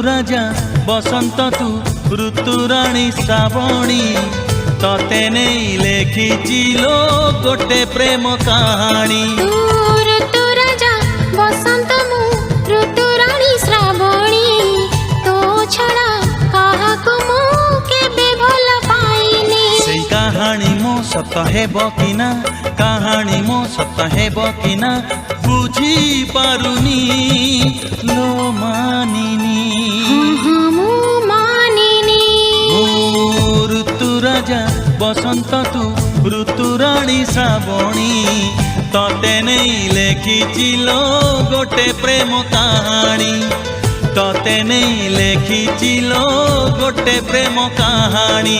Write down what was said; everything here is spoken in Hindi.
राजा बसंत तू ऋतुराणी श्रावणी तते नहीं लेखिची लो गोटे प्रेम कहानी। ऋतु राजा बसंत मु ऋतुराणी श्रावणी तो छड़ा काहाकु मु केबे भल पाइनी। से कहानी मो सत हेबो कि ना कहानी मो सत हेबो कि ना बुझी पारुनी लो मानिनी। ऋतु राजा बसंत तू ऋतुराणी श्रावणी तते नहीं लेखिची लो गोटे प्रेम कहानी तते नहीं लेखिची लो गोटे प्रेम कहानी।